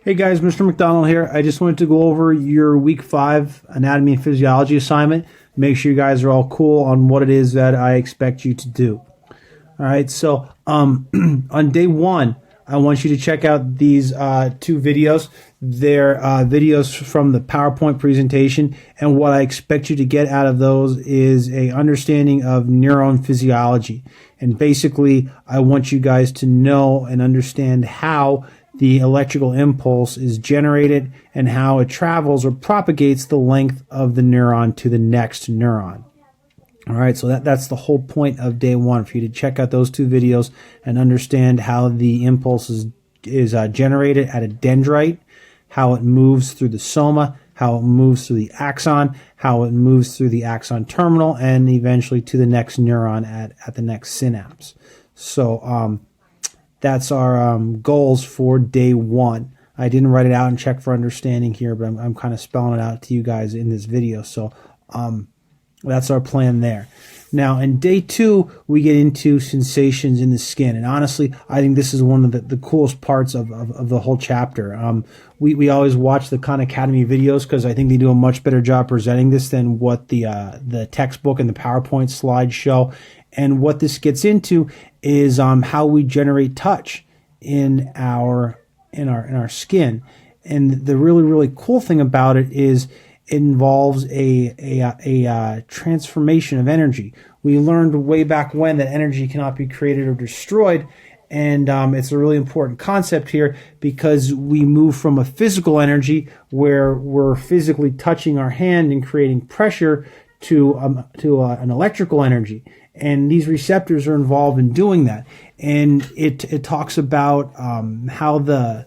Hey guys, Mr. McDonald here. I just wanted to go over your week 5 anatomy and physiology assignment. Make sure you guys are all cool on what it is that I expect you to do. All right, so on day 1, I want you to check out these 2 videos. They're videos from the PowerPoint presentation, and what I expect you to get out of those is a understanding of neuron physiology. And basically, I want you guys to know and understand how the electrical impulse is generated and how it travels or propagates the length of the neuron to the next neuron. All right, so that's the whole point of day 1, for you to check out those 2 videos and understand how the impulse is generated at a dendrite, how it moves through the soma, how it moves through the axon, how it moves through the axon terminal, and eventually to the next neuron at the next synapse. So that's our goals for day 1. I didn't write it out and check for understanding here, but I'm kind of spelling it out to you guys in this video. So that's our plan there. Now, in day 2, we get into sensations in the skin. And honestly, I think this is one of the coolest parts of the whole chapter. We always watch the Khan Academy videos because I think they do a much better job presenting this than what the textbook and the PowerPoint slides show. And what this gets into is how we generate touch in our skin. And the really cool thing about it is it involves a transformation of energy. We learned way back when that energy cannot be created or destroyed, and it's a really important concept here because we move from a physical energy where we're physically touching our hand and creating pressure to an electrical energy. And these receptors are involved in doing that. And it talks about how the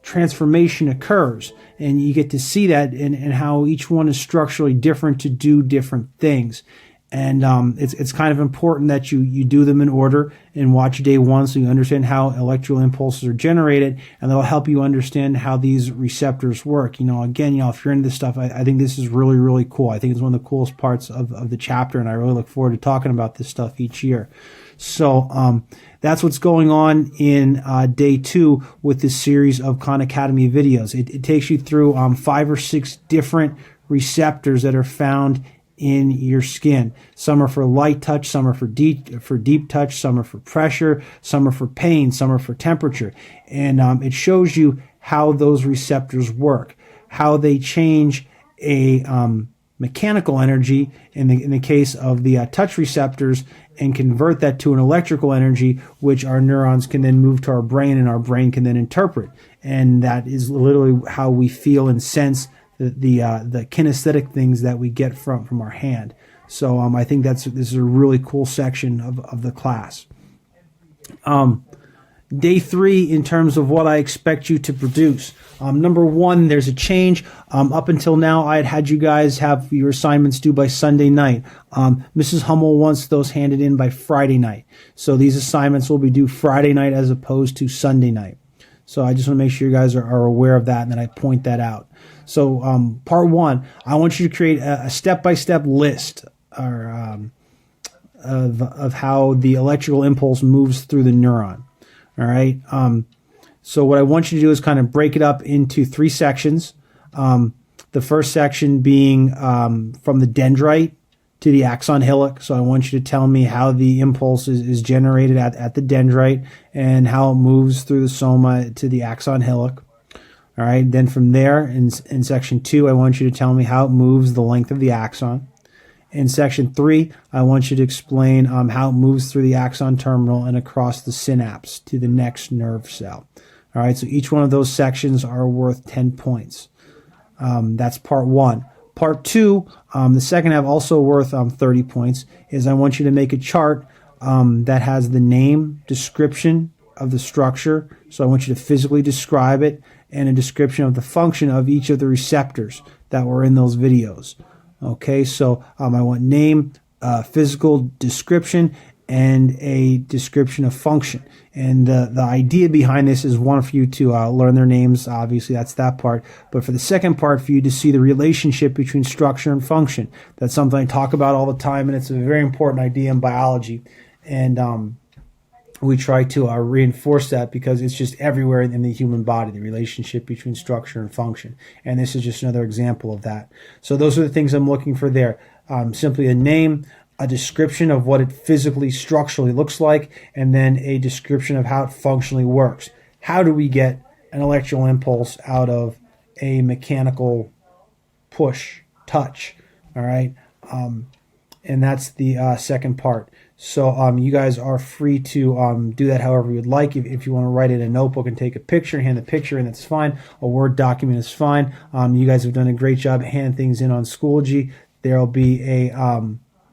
transformation occurs. And you get to see that and how each one is structurally different to do different things. And it's kind of important that you do them in order and watch day 1 so you understand how electrical impulses are generated, and that'll help you understand how these receptors work. Again, if you're into this stuff, I think this is really cool. I think it's one of the coolest parts of the chapter, and I really look forward to talking about this stuff each year. So that's what's going on in day 2 with this series of Khan Academy videos. It takes you through 5 or 6 different receptors that are found in your skin. Some are for light touch, some are for deep touch, some are for pressure, some are for pain, some are for temperature. And it shows you how those receptors work, how they change a mechanical energy in the case of the touch receptors and convert that to an electrical energy, which our neurons can then move to our brain and our brain can then interpret. And that is literally how we feel and sense the kinesthetic things that we get from our hand. So I think this is a really cool section of the class. Day 3, in terms of what I expect you to produce. Number 1, there's a change. Up until now, I had you guys have your assignments due by Sunday night. Mrs. Hummel wants those handed in by Friday night. So these assignments will be due Friday night as opposed to Sunday night. So I just want to make sure you guys are aware of that, and then I point that out. So part 1, I want you to create a step-by-step list of how the electrical impulse moves through the neuron. All right. So what I want you to do is kind of break it up into 3 sections. The first section being from the dendrite to the axon hillock. So I want you to tell me how the impulse is generated at the dendrite and how it moves through the soma to the axon hillock. All right. Then from there, in section 2, I want you to tell me how it moves the length of the axon. In section 3, I want you to explain how it moves through the axon terminal and across the synapse to the next nerve cell. All right. So each one of those sections are worth 10 points. That's part 1. Part 2, the second half, also worth 30 points, is I want you to make a chart that has the name, description of the structure. So I want you to physically describe it, and a description of the function of each of the receptors that were in those videos. Okay, so I want name, physical description, and a description of function. And the idea behind this is one for you to learn their names. Obviously, that's that part. But for the second part, for you to see the relationship between structure and function. That's something I talk about all the time, and it's a very important idea in biology. And we try to reinforce that because it's just everywhere in the human body, the relationship between structure and function. And this is just another example of that. So those are the things I'm looking for there. Simply a name, a description of what it physically, structurally looks like, and then a description of how it functionally works. How do we get an electrical impulse out of a mechanical push, touch? All right. And that's the second part. So you guys are free to do that however you'd like. If you want to write it in a notebook and take a picture, hand the picture in, that's fine. A Word document is fine. You guys have done a great job handing things in on Schoology. There'll be a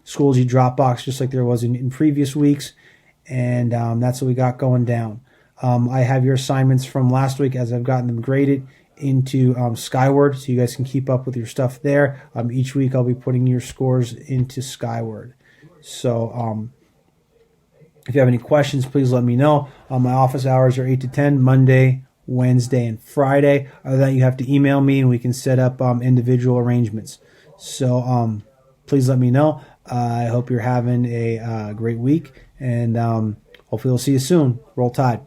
Schoology Dropbox just like there was in previous weeks. And that's what we got going down. I have your assignments from last week as I've gotten them graded into Skyward, so you guys can keep up with your stuff there. Each week I'll be putting your scores into Skyward. So if you have any questions, please let me know. My office hours are 8 to 10, Monday, Wednesday, and Friday. Other than that, you have to email me and we can set up individual arrangements. So please let me know. I hope you're having a great week, and hopefully we'll see you soon. Roll Tide.